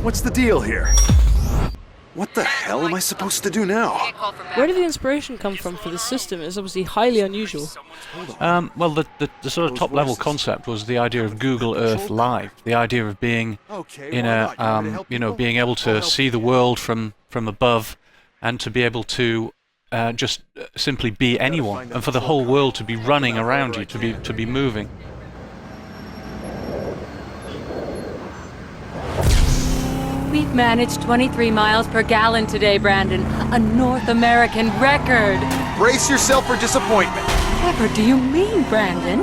What's the deal here? What the hell am I supposed to do now? Where did the inspiration come from for this system? It's obviously highly unusual. Well, the sort of top-level concept was the idea of Google Earth Live, the idea of being in a, being able to see the world from above, and to be able to just simply be anyone, and for the whole world to be running around you, to be moving. We've managed 23 miles per gallon today, Brandon. A North American record. Brace yourself for disappointment. Whatever do you mean, Brandon?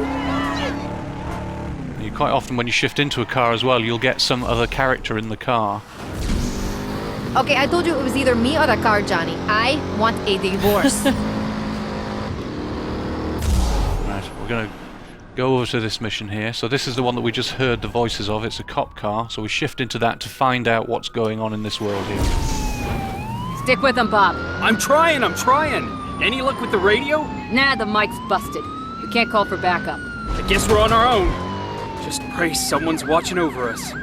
Quite often when you shift into a car as well, you'll get some other character in the car. Okay, I told you it was either me or the car, Johnny. I want a divorce. Right, we're going to go over to this mission here. So this is the one that we just heard the voices of. It's a cop car, so we shift into that to find out what's going on in this world here. Stick with them, Bob. I'm trying. Any luck with the radio? Nah, the mic's busted. We can't call for backup. I guess we're on our own. Just pray someone's watching over us. All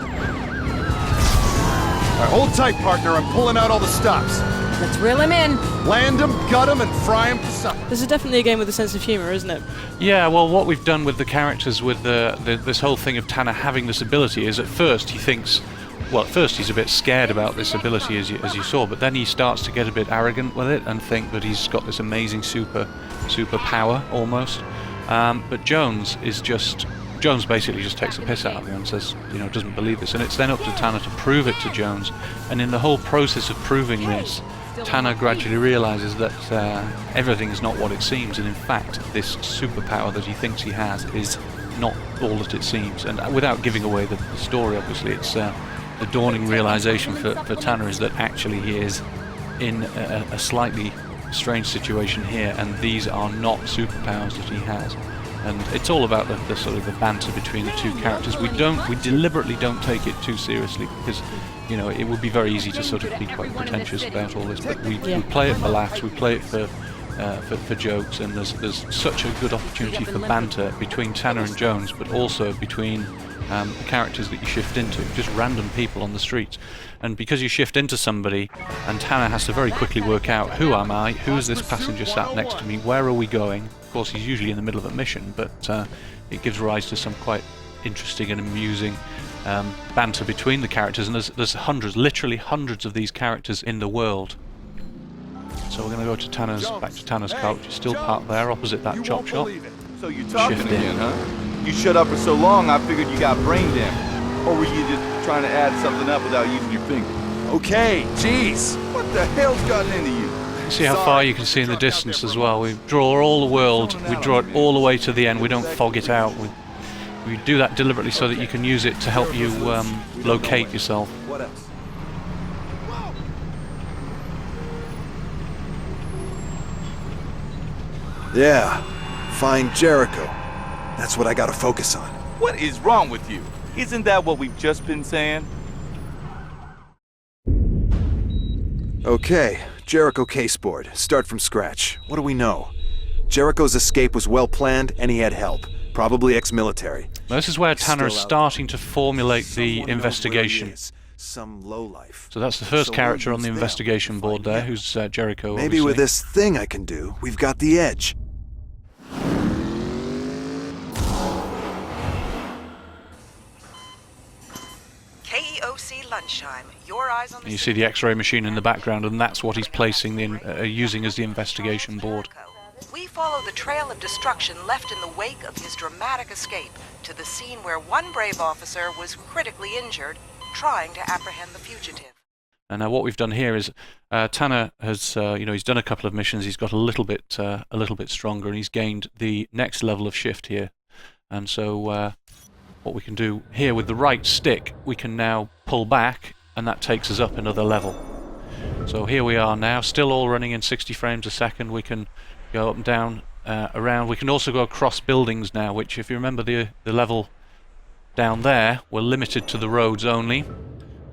right, hold tight, partner. I'm pulling out all the stops. Let's reel him in. Land him, gut him, and fry him for supper. This is definitely a game with a sense of humour, isn't it? Yeah, well, what we've done with the characters, with this whole thing of Tanner having this ability, is at first he thinks, well, at first he's a bit scared about this ability, as you saw, but then he starts to get a bit arrogant with it and think that he's got this amazing super power almost. But Jones basically just takes the piss out of him and says, doesn't believe this, and it's then up to Tanner to prove it to Jones. And in the whole process of proving this, Tanner gradually realizes that everything is not what it seems, and in fact this superpower that he thinks he has is not all that it seems. And without giving away the story, obviously, it's the dawning realization for Tanner is that actually he is in a slightly strange situation here, and these are not superpowers that he has. And it's all about the sort of the banter between the two characters. We deliberately don't take it too seriously, because it would be very easy to sort of be quite pretentious about all this. But we play it for laughs, we play it for jokes, and there's such a good opportunity for banter between Tanner and Jones, but also between the characters that you shift into, just random people on the streets. And because you shift into somebody, and Tanner has to very quickly work out, who am I, who is this passenger sat next to me, where are we going? Of course, he's usually in the middle of a mission, but it gives rise to some quite interesting and amusing banter between the characters, and there's literally hundreds of these characters in the world. So we're going to go to back to Tanner's car, which is still parked there opposite that chop shop. So you're talking again, huh? You shut up for so long, I figured you got brain damage. Or were you just trying to add something up without using your finger? Okay, jeez. What the hell's gotten into you? See how far you can see in the distance as well. We draw all the world, we draw it all the way to the end, we don't fog it out. We do that deliberately so that you can use it to help you locate yourself. What else? Yeah, find Jericho. That's what I gotta focus on. What is wrong with you? Isn't that what we've just been saying? Okay, Jericho caseboard. Start from scratch. What do we know? Jericho's escape was well planned, and he had help. Probably ex-military. This is where Tanner is starting to formulate the investigation. Some lowlife. So that's the first character on the investigation board there, who's Jericho. Maybe obviously. with this thing I can do, we've got the edge. KEOC lunchtime. Your eyes on the. And you see the X-ray machine in the background, and that's what he's placing using as the investigation board. We follow the trail of destruction left in the wake of his dramatic escape to the scene where one brave officer was critically injured, trying to apprehend the fugitive. And now what we've done here is Tanner has, he's done a couple of missions. He's got a little bit stronger, and he's gained the next level of shift here. And so what we can do here with the right stick, we can now pull back, and that takes us up another level. So here we are now, still all running in 60 frames a second. We can go up and down, around. We can also go across buildings now, which, if you remember the level down there, we're limited to the roads only.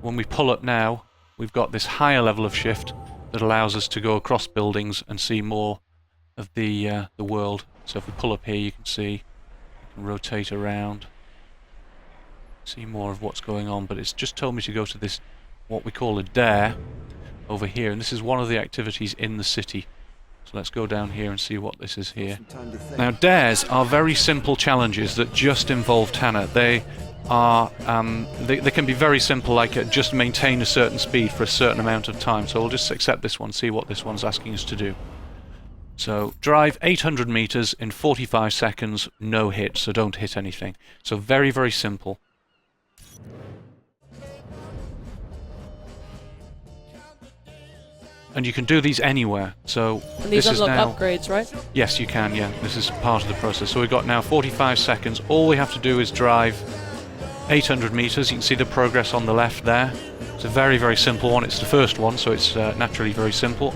When we pull up now, we've got this higher level of shift that allows us to go across buildings and see more of the world. So if we pull up here, you can see, you can rotate around, see more of what's going on. But it's just told me to go to this what we call a dare over here, and this is one of the activities in the city. So let's go down here and see what this is here. Now, dares are very simple challenges that just involve Tanner. They are they can be very simple, like just maintain a certain speed for a certain amount of time. So we'll just accept this one, see what this one's asking us to do. So drive 800 meters in 45 seconds, no hit, so don't hit anything. So very, very simple. And you can do these anywhere. So And these this is unlock now upgrades, right? Yes, you can, yeah. This is part of the process. So we've got now 45 seconds. All we have to do is drive 800 meters. You can see the progress on the left there. It's a very, very simple one. It's the first one, so it's naturally very simple.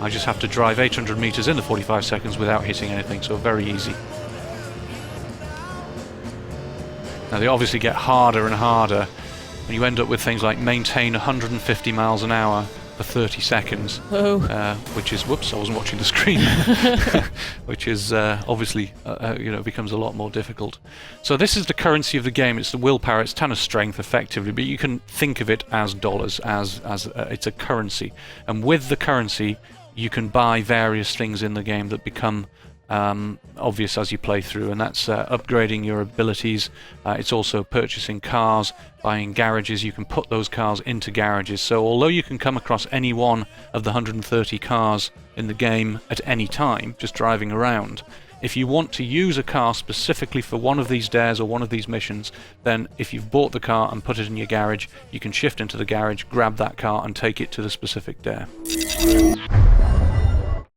I just have to drive 800 meters in the 45 seconds without hitting anything, so very easy. Now they obviously get harder and harder, and you end up with things like maintain 150 miles an hour for 30 seconds, which is, whoops, I wasn't watching the screen, which is obviously, you know, becomes a lot more difficult. So this is the currency of the game. It's the willpower, it's Tanner's strength, effectively, but you can think of it as dollars, as it's a currency. And with the currency, you can buy various things in the game that become obvious as you play through, and that's upgrading your abilities. It's also purchasing cars, buying garages. You can put those cars into garages. So although you can come across any one of the 130 cars in the game at any time, just driving around, if you want to use a car specifically for one of these dares or one of these missions, then if you've bought the car and put it in your garage, you can shift into the garage, grab that car and take it to the specific dare.